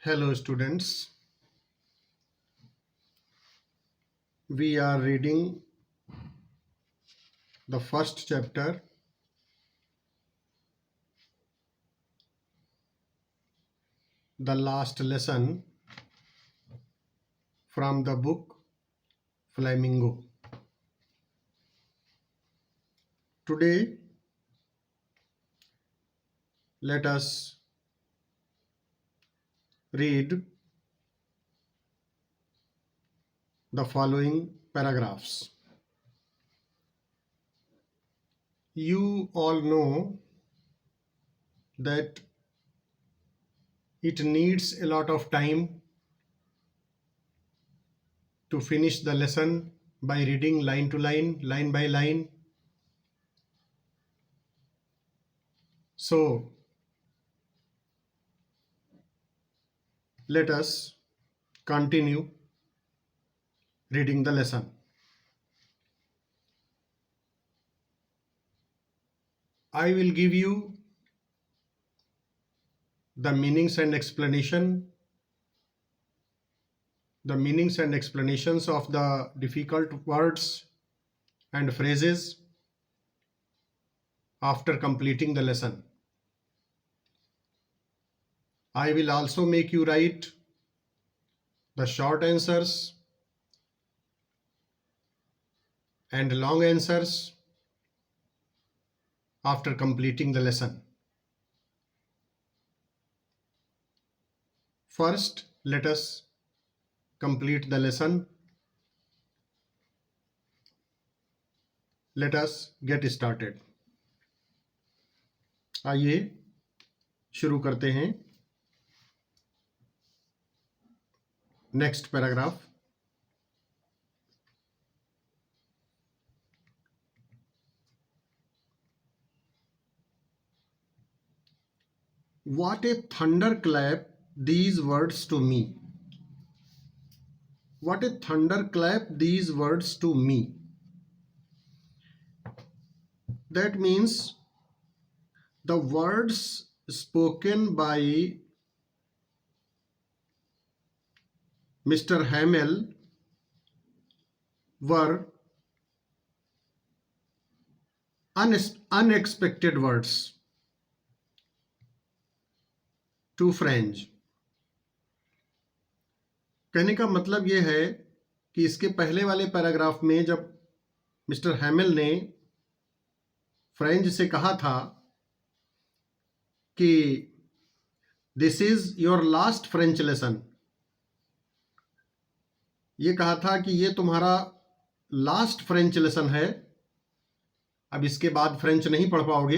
Hello, students. We are reading the first chapter, the last lesson from the book Flamingo. Today, let us read the following paragraphs. You all know that it needs a lot of time to finish the lesson by reading line to line by line. So, let us continue reading the lesson. I will give you the meanings and explanations of the difficult words and phrases after completing the lesson. I will also make you write the short answers and long answers after completing the lesson. First, let us complete the lesson. Let us get started. आइए शुरू करते हैं. Next paragraph. What a thunderclap these words to me. What a thunderclap these words to me. That means the words spoken by Mr. Hamel were unexpected words to French. कहने का मतलब यह है कि इसके पहले वाले पैराग्राफ में जब मिस्टर हैमेल ने फ्रेंच से कहा था कि this is your last French lesson, ये कहा था कि ये तुम्हारा लास्ट फ्रेंच लेसन है, अब इसके बाद फ्रेंच नहीं पढ़ पाओगे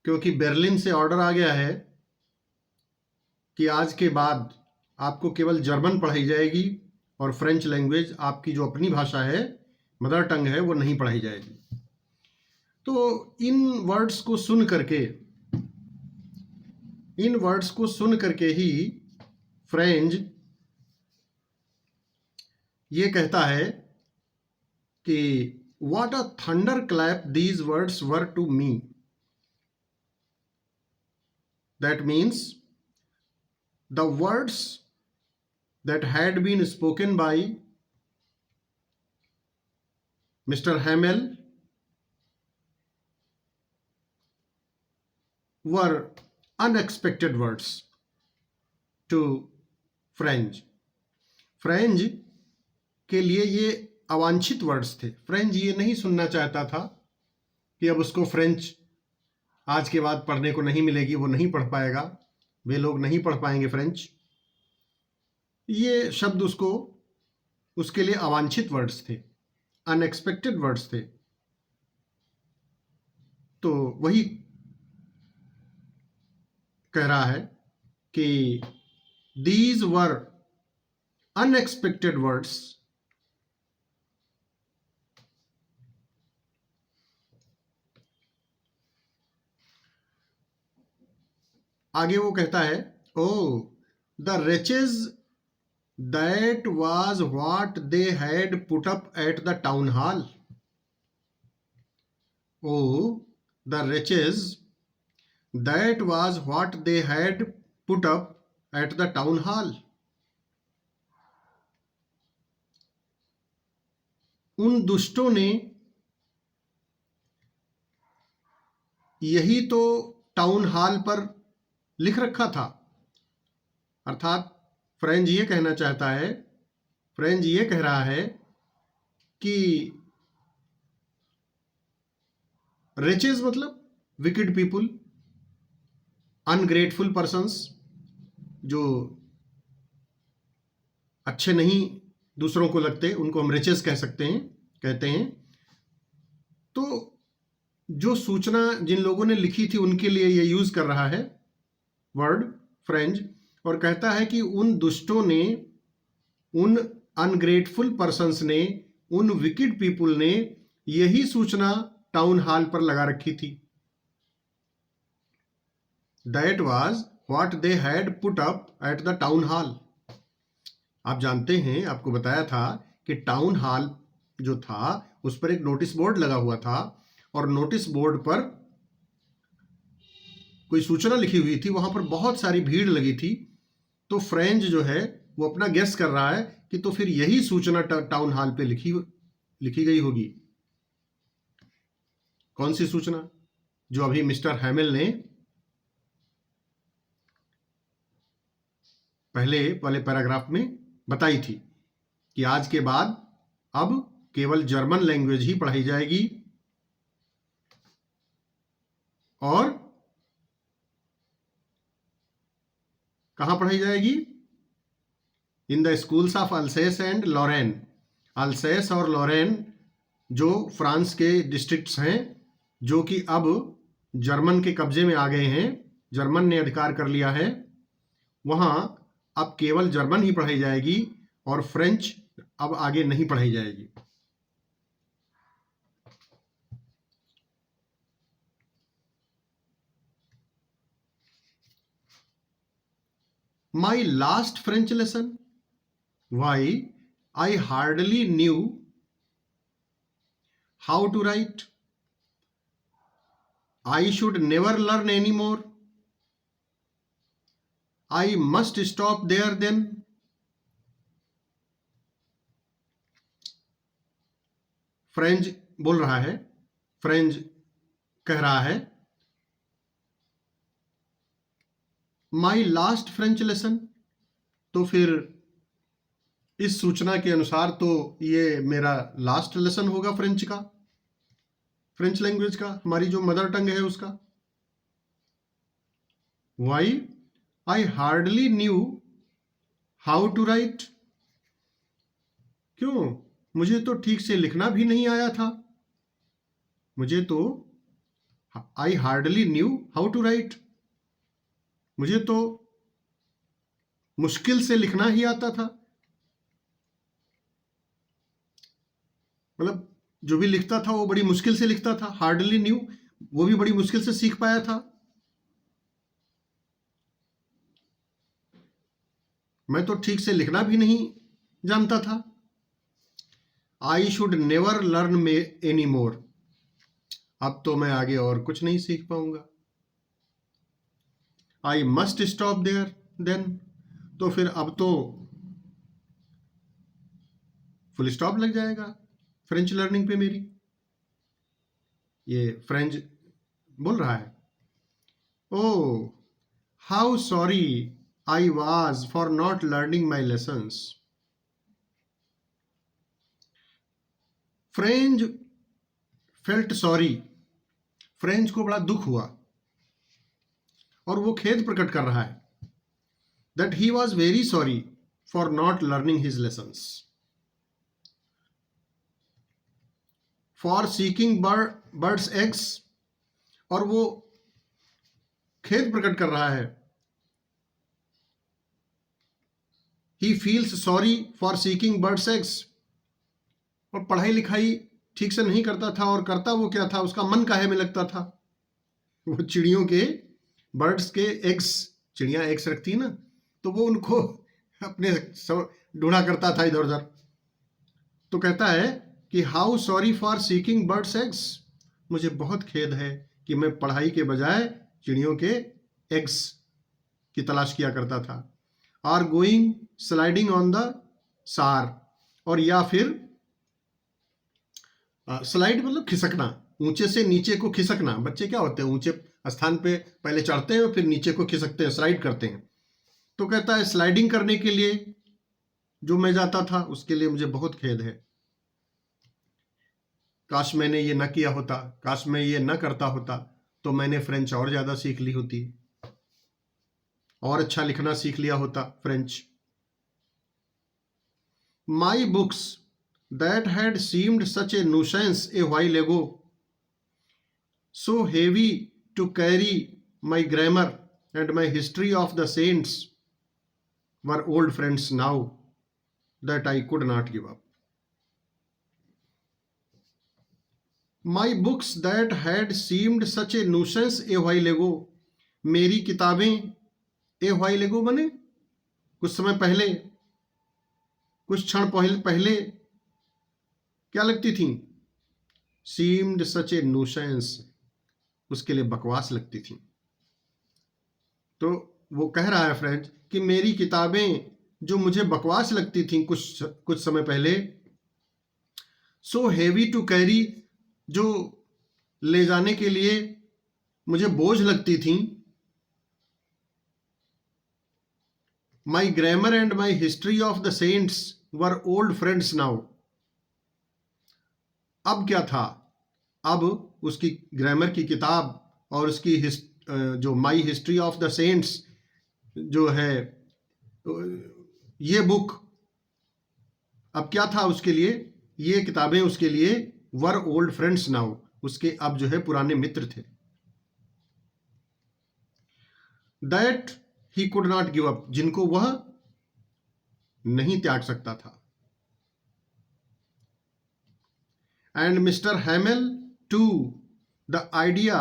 क्योंकि बर्लिन से ऑर्डर आ गया है कि आज के बाद आपको केवल जर्मन पढ़ाई जाएगी और फ्रेंच लैंग्वेज, आपकी जो अपनी भाषा है, मदर टंग है, वो नहीं पढ़ाई जाएगी. तो इन वर्ड्स को सुन करके ही फ्रेंच ये कहता है कि what a thunder clap these words were to me. That means the words that had been spoken by Mr. Hamel were unexpected words to French. French के लिए ये अवांछित वर्ड्स थे. फ्रेंच ये नहीं सुनना चाहता था कि अब उसको फ्रेंच आज के बाद पढ़ने को नहीं मिलेगी, वो नहीं पढ़ पाएगा, वे लोग नहीं पढ़ पाएंगे फ्रेंच. ये शब्द उसके लिए अवांछित वर्ड्स थे, अनएक्सपेक्टेड वर्ड्स थे. तो वही कह रहा है कि दीज वर अनएक्सपेक्टेड वर्ड्स. आगे वो कहता है, O the riches that was what they had put up at the town hall. O the riches that was what they had put up at the town hall. उन दुष्टों ने यही तो town hall पर लिख रखा था। अर्थात फ्रेंच ये कहना चाहता है, फ्रेंच ये कह रहा है कि रिचेस मतलब विकेड पीपुल, अनग्रेटफुल पर्सन्स, जो अच्छे नहीं दूसरों को लगते, उनको हम रिचेस कह सकते हैं, कहते हैं। तो जो सूचना जिन लोगों ने लिखी थी उनके लिए ये यूज कर रहा है वर्ड फ्रेंच, और कहता है कि उन दुष्टों ने, उन अनग्रेटफुल पर्सन्स ने, उन विकेड पीपुल ने यही सूचना टाउन हॉल पर लगा रखी थी। That was what they had put up at the town hall. आप जानते हैं, आपको बताया था कि टाउन हॉल जो था उस पर एक नोटिस बोर्ड लगा हुआ था, और नोटिस बोर्ड पर कोई सूचना लिखी हुई थी, वहां पर बहुत सारी भीड़ लगी थी। तो फ्रेंच जो है वो अपना गेस कर रहा है कि तो फिर यही सूचना टाउन हॉल पे लिखी गई होगी। कौन सी सूचना? जो अभी मिस्टर हैमिल ने पहले वाले पैराग्राफ में बताई थी कि आज के बाद अब केवल जर्मन लैंग्वेज ही पढ़ाई जाएगी, और कहां पढ़ाई जाएगी? In the schools of Alsace and Lorraine. Alsace और लॉरेन जो फ्रांस के डिस्ट्रिक्ट्स हैं, जो कि अब जर्मन के कब्जे में आ गए हैं, जर्मन ने अधिकार कर लिया है, वहां अब केवल जर्मन ही पढ़ाई जाएगी और फ्रेंच अब आगे नहीं पढ़ाई जाएगी। My last French lesson, why I hardly knew how to write. I should never learn anymore. I must stop there then. French बोल रहा है, फ्रेंच कह रहा है, माई लास्ट फ्रेंच लेसन। तो फिर इस सूचना के अनुसार तो ये मेरा लास्ट लेसन होगा फ्रेंच का, फ्रेंच लैंग्वेज का, हमारी जो मदर टंग है उसका। Why I hardly knew how to write. क्यों? मुझे तो ठीक से लिखना भी नहीं आया था। मुझे तो I hardly knew how to write, मुझे तो मुश्किल से लिखना ही आता था। मतलब जो भी लिखता था वो बड़ी मुश्किल से लिखता था। हार्डली न्यू, वो भी बड़ी मुश्किल से सीख पाया था। मैं तो ठीक से लिखना भी नहीं जानता था। I should never learn may any more. अब तो मैं आगे और कुछ नहीं सीख पाऊंगा। I must stop there then. तो फिर अब तो फुल स्टॉप लग जाएगा फ्रेंच लर्निंग पे मेरी। ये फ्रेंच बोल रहा है, O how sorry I was for not learning my lessons. French felt sorry. French को बड़ा दुख हुआ और वो खेद प्रकट कर रहा है, that he was very sorry for not learning his lessons, for seeking birds eggs. और वो खेद प्रकट कर रहा है, he feels sorry for seeking birds eggs. और पढ़ाई लिखाई ठीक से नहीं करता था, और करता वो क्या था, उसका मन काहे में लगता था, वो चिड़ियों के, बर्ड्स के एग्स, चिड़ियां एग्स रखती है ना, तो वो उनको अपने ढूंढा करता था इधर उधर। तो कहता है कि how sorry for seeking birds eggs, मुझे बहुत खेद है कि मैं पढ़ाई के बजाय चिड़ियों के एग्स की तलाश किया करता था। Are going sliding on the Saar, और या फिर स्लाइड मतलब खिसकना, ऊंचे से नीचे को खिसकना। बच्चे क्या होते हैं, ऊंचे स्थान पे पहले चढ़ते हैं फिर नीचे को खिसकते हैं, स्लाइड करते हैं। तो कहता है स्लाइडिंग करने के लिए जो मैं जाता था उसके लिए मुझे बहुत खेद है। काश मैंने ये न किया होता, काश मैं ये न करता होता तो मैंने फ्रेंच और ज़्यादा सीख ली होती, और अच्छा लिखना सीख लिया होता French. My books that had seemed such a nuisance a while ago, so heavy to carry my grammar and my history of the saints were old friends now that I could not give up. My books that had seemed such a nuisance a while ago, मेरी किताबें, ए while एगो बने कुछ समय पहले, कुछ क्षण पहले क्या लगती थी, सीम्ड सच ए न्यूसेंस, उसके लिए बकवास लगती थी। तो वो कह रहा है फ्रेंड कि मेरी किताबें जो मुझे बकवास लगती थी कुछ समय पहले, सो हेवी टू कैरी, जो ले जाने के लिए मुझे बोझ लगती थी, my grammar and my history of the saints were old friends now. अब क्या था, अब उसकी ग्रामर की किताब और उसकी जो माई हिस्ट्री ऑफ द सेंट्स जो है ये बुक, अब क्या था उसके लिए, ये किताबें उसके लिए वर ओल्ड फ्रेंड्स नाउ, उसके अब जो है पुराने मित्र थे। That he could not give up, जिनको वह नहीं त्याग सकता था। And Mister Hamel too, the idea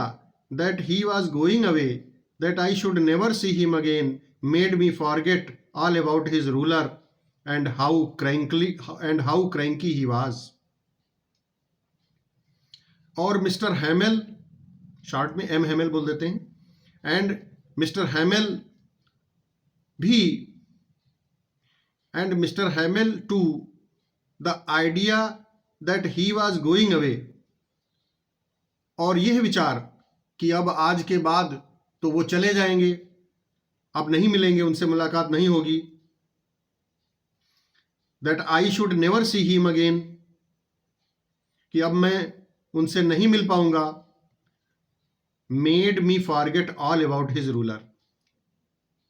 that he was going away, that I should never see him again, made me forget all about his ruler and how cranky he was. और Mister Hamel, short में M Hamel बोल देते हैं, and Mister Hamel भी, and Mister Hamel too, the idea that he was going away, और यह विचार कि अब आज के बाद तो वो चले जाएंगे, अब नहीं मिलेंगे, उनसे मुलाकात नहीं होगी, that I should never see him again, कि अब मैं उनसे नहीं मिल पाऊंगा, made me forget all about his ruler,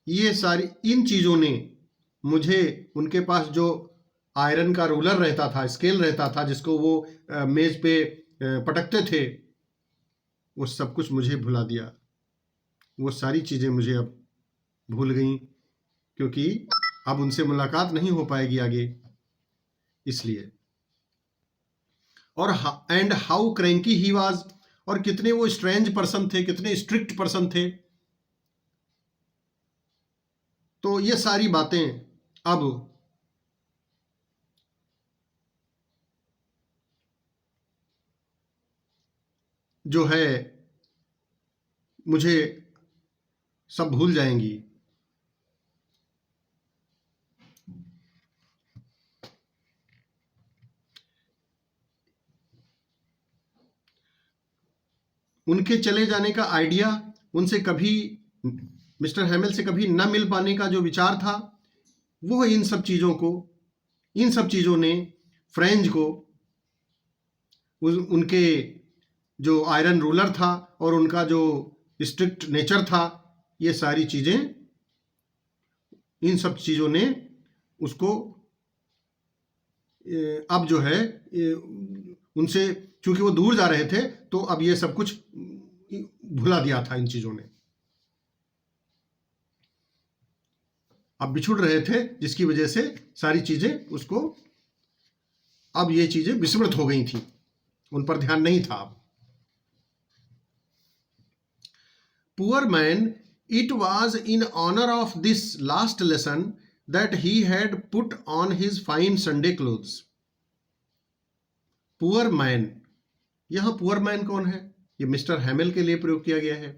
ये सारी इन चीज़ों ने मुझे, उनके पास जो आयरन का रूलर रहता था, स्केल रहता था जिसको वो मेज पे पटकते थे, वो सब कुछ मुझे भुला दिया, वो सारी चीज़ें मुझे अब भूल गई, क्योंकि अब उनसे मुलाकात नहीं हो पाएगी आगे, इसलिए। और and how cranky he was, और कितने वो स्ट्रेंज पर्सन थे, कितने स्ट्रिक्ट पर्सन थे। तो ये सारी बातें अब जो है मुझे सब भूल जाएंगी। उनके चले जाने का आइडिया, उनसे कभी, मिस्टर हैमेल से कभी न मिल पाने का जो विचार था, वो इन सब चीज़ों ने फ्रेंच को, उनके जो आयरन रूलर था और उनका जो स्ट्रिक्ट नेचर था, ये सारी चीज़ें, इन सब चीज़ों ने उसको अब जो है उनसे, क्योंकि वो दूर जा रहे थे, तो अब ये सब कुछ भुला दिया था इन चीज़ों ने, अब बिछुड़ रहे थे, जिसकी वजह से सारी चीज़ें उसको, अब ये चीज़ें विस्मृत हो गई थी, उन पर ध्यान नहीं था अब। Poor man, it was in honour of this last lesson that he had put on his fine Sunday clothes. Poor man, यहां पुअर मैन कौन है, ये मिस्टर हैमेल के लिए प्रयोग किया गया है,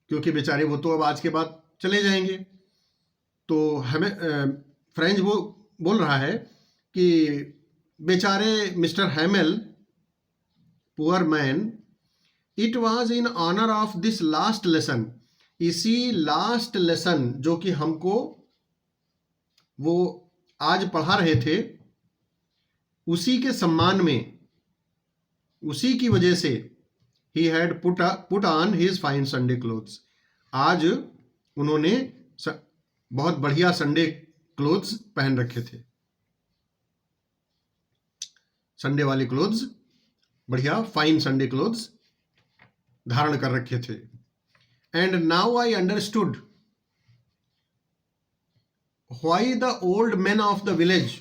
क्योंकि बेचारे वो तो अब आज के बाद चले जाएंगे, तो हमें फ्रेंच वो बोल रहा है कि बेचारे Mister Hamel, poor man, it was in honour of this last lesson, इसी लास्ट लेसन जो कि हमको वो आज पढ़ा रहे थे, उसी के सम्मान में, उसी की वजह से ही had put on his fine Sunday clothes, आज उन्होंने बहुत बढ़िया संडे क्लोथ्स पहन रखे थे, संडे वाले क्लोथ्स, बढ़िया फाइन संडे क्लोथ्स धारण कर रखे थे। And now I understood why the old man of the village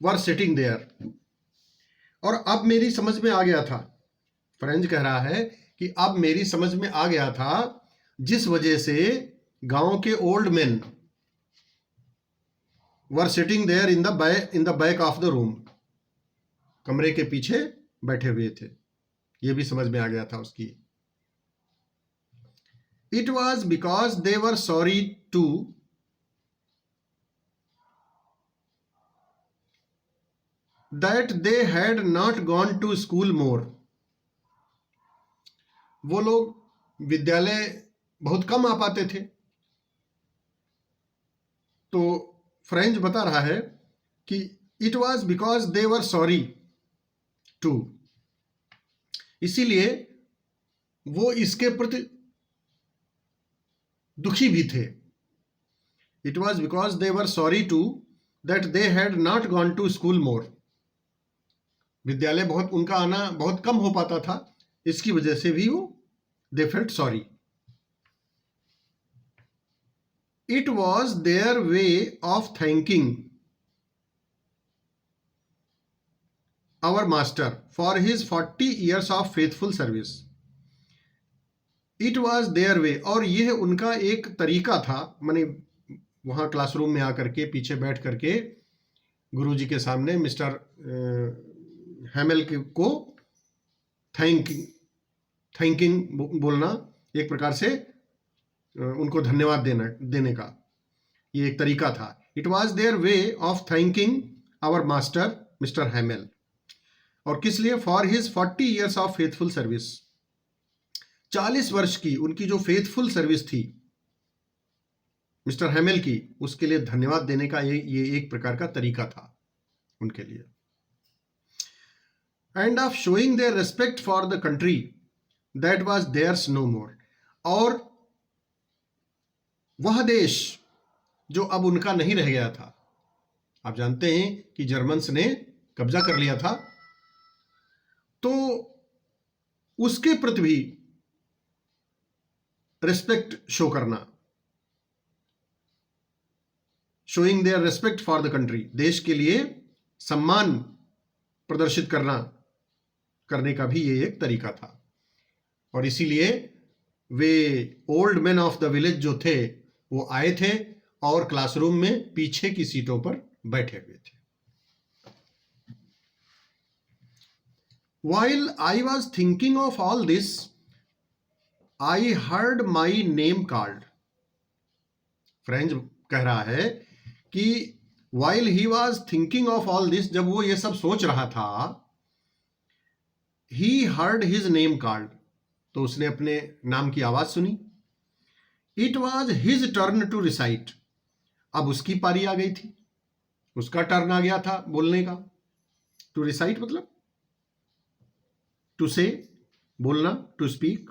were sitting there, और अब मेरी समझ में आ गया था, फ्रेंच कह रहा है कि अब मेरी समझ में आ गया था जिस वजह से गांव के old man were sitting there in the back of the room, कमरे के पीछे बैठे हुए थे, यह भी समझ में आ गया था उसकी। It was because they were sorry too that they had not gone to school more, वो लोग विद्यालय बहुत कम आ पाते थे। तो फ्रेंच बता रहा है कि it was because they were sorry too, इसीलिए वो इसके प्रति दुखी भी थे। It was because they were sorry too that they had not gone to school more, विद्यालय बहुत उनका आना बहुत कम हो पाता था, इसकी वजह से भी वो they felt sorry. It was their way of thanking our master for his 40 years of faithful service, it was their way, और यह उनका एक तरीका था, माने वहां क्लासरूम में आकर के पीछे बैठ करके गुरुजी के सामने मिस्टर हैमेल को थैंकिंग बोलना, एक प्रकार से उनको धन्यवाद देने का ये एक तरीका था। It was their way of thanking our master Mister Hamel, और किस लिए? For his 40 years of faithful service, 40 वर्ष की उनकी जो फेथफुल सर्विस थी मिस्टर हैमेल की, उसके लिए धन्यवाद देने का ये एक प्रकार का तरीका था उनके लिए। And of showing their respect for the country that was theirs no more, और वह देश जो अब उनका नहीं रह गया था। आप जानते हैं कि जर्मन्स ने कब्जा कर लिया था, तो उसके प्रति भी रिस्पेक्ट शो करना, showing their respect for the country, देश के लिए सम्मान प्रदर्शित करने का भी ये एक तरीका था। और इसीलिए वे old man of the village जो थे वो आए थे और क्लासरूम में पीछे की सीटों पर बैठे हुए थे। While I was thinking of all this, I heard my name called. French कह रहा है कि while he was thinking of all this, जब वो ये सब सोच रहा था, he heard his name called, तो उसने अपने नाम की आवाज सुनी। It was his turn to recite, अब उसकी पारी आ गई थी, उसका टर्न आ गया था बोलने का। To recite मतलब to say, बोलना, to speak.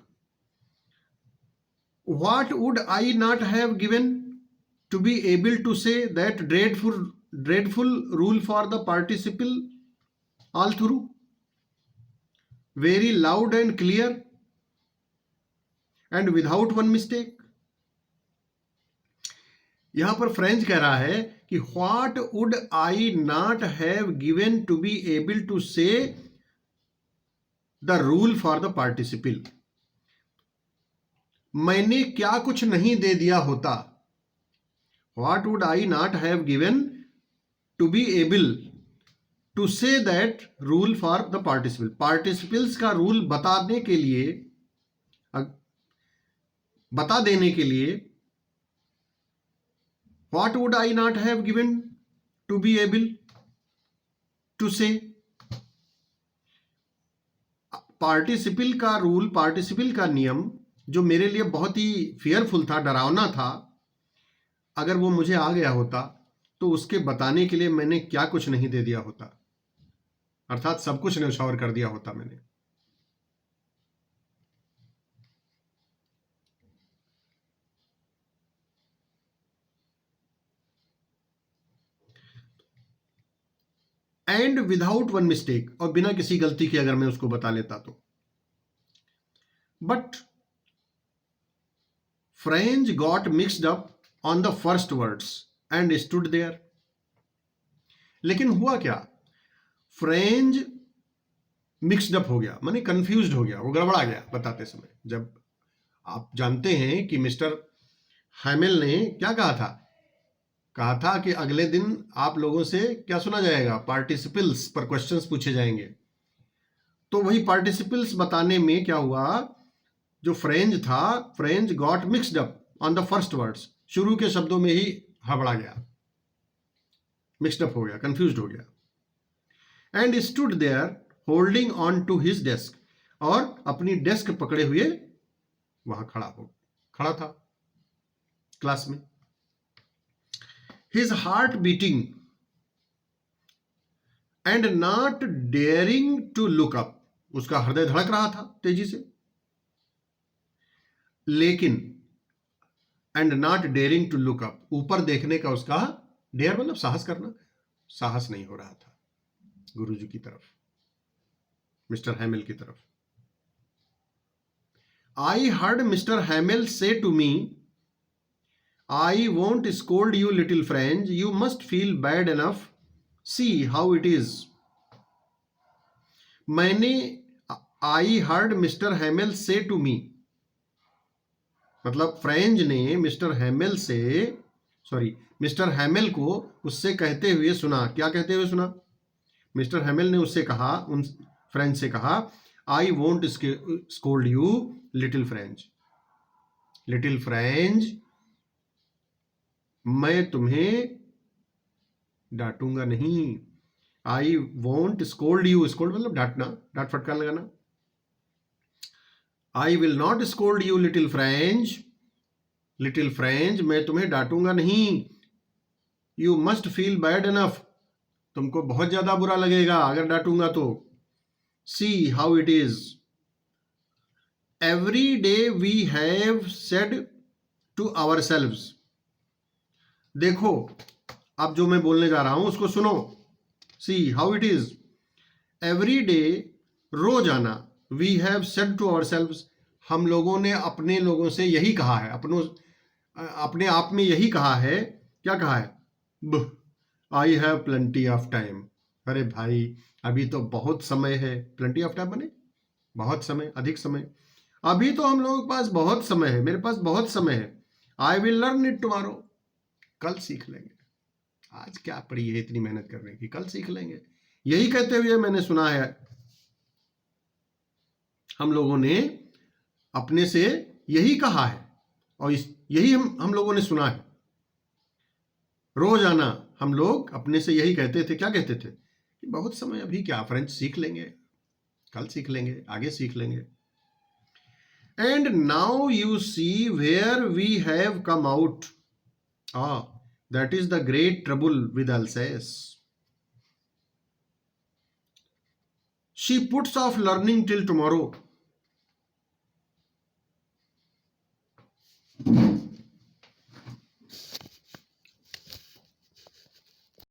What would I not have given to be able to say that dreadful rule for the participle all through, very loud and clear and without one mistake. यहां पर French कह रहा है कि what would I not have given to be able to say the rule for the participle, मैंने क्या कुछ नहीं दे दिया होता। What would I not have given to be able to say that rule for the participle, participles का rule बता देने के लिए what would I not have given to be able to say. Participle का रूल, पार्टिसिपल का नियम जो मेरे लिए बहुत ही फियरफुल था, डरावना था, अगर वो मुझे आ गया होता तो उसके बताने के लिए मैंने क्या कुछ नहीं दे दिया होता, अर्थात सब कुछ न्यौछावर कर दिया होता मैंने। एंड विदाउट वन मिस्टेक, और बिना किसी गलती के अगर मैं उसको बता लेता तो। But French got mixed up on the first words and stood there. लेकिन हुआ क्या, फ्रेंच मिक्सड अप हो गया, माने कंफ्यूज्ड हो गया, वो गड़बड़ा गया बताते समय। जब आप जानते हैं कि मिस्टर हैमिल ने क्या कहा था कि अगले दिन आप लोगों से क्या सुना जाएगा, पार्टिसिपल्स पर क्वेश्चंस पूछे जाएंगे। तो वही पार्टिसिपल्स बताने में क्या हुआ, जो फ्रेंच था, French got mixed up on the first words, शुरू के शब्दों में ही हड़बड़ा गया, मिक्सड अप हो गया, कंफ्यूज्ड हो गया। And stood there holding on to his desk, और अपनी डेस्क पकड़े हुए वहां खड़ा था क्लास में। His heart beating and not daring to look up, उसका हृदय धड़क रहा था तेजी से, लेकिन and not daring to look up, ऊपर देखने का उसका, डेयर मतलब साहस करना, साहस नहीं हो रहा था गुरुजी की तरफ, मिस्टर हैमिल की तरफ। I heard Mister Hamel say to me, I won't scold you little French, you must feel bad enough, see how it is. मैंने, I heard Mister Hamel say to मी, मतलब फ्रेंच ने मिस्टर हैमिल को उससे कहते हुए सुना। क्या कहते हुए सुना, मिस्टर हैमिल ने उससे कहा, उन फ्रेंच से कहा, I won't scold you little French, little French, मैं तुम्हें डांटूंगा नहीं। I won't scold you, scold मतलब डांटना, डांट फटकार लगाना। I will not scold you little French, little French, मैं तुम्हें डांटूंगा नहीं। You must feel bad enough, तुमको बहुत ज्यादा बुरा लगेगा अगर डांटूंगा तो। See how it is, every day we have said to ourselves. देखो, अब जो मैं बोलने जा रहा हूं उसको सुनो। See how it is, every day, रोजाना, we have said to ourselves, हम लोगों ने अपने लोगों से यही कहा है, अपने आप में यही कहा है। क्या कहा है, I have plenty of time. अरे भाई, अभी तो बहुत समय है। प्लेंटी ऑफ टाइम बने बहुत समय, अधिक समय। अभी तो हम लोगों के पास बहुत समय है, मेरे पास बहुत समय है। I will learn it tomorrow, कल सीख लेंगे। आज क्या पड़ी है इतनी मेहनत करने की, कल सीख लेंगे। यही कहते हुए मैंने सुना है, हम लोगों ने अपने से यही कहा है, और यही हम लोगों ने सुना है। रोजाना हम लोग अपने से यही कहते थे। क्या कहते थे, कि बहुत समय, अभी क्या, फ्रेंच सीख लेंगे, कल सीख लेंगे, आगे सीख लेंगे। And now you see where we have come out, that is the great trouble with Alsace. She puts off learning till tomorrow,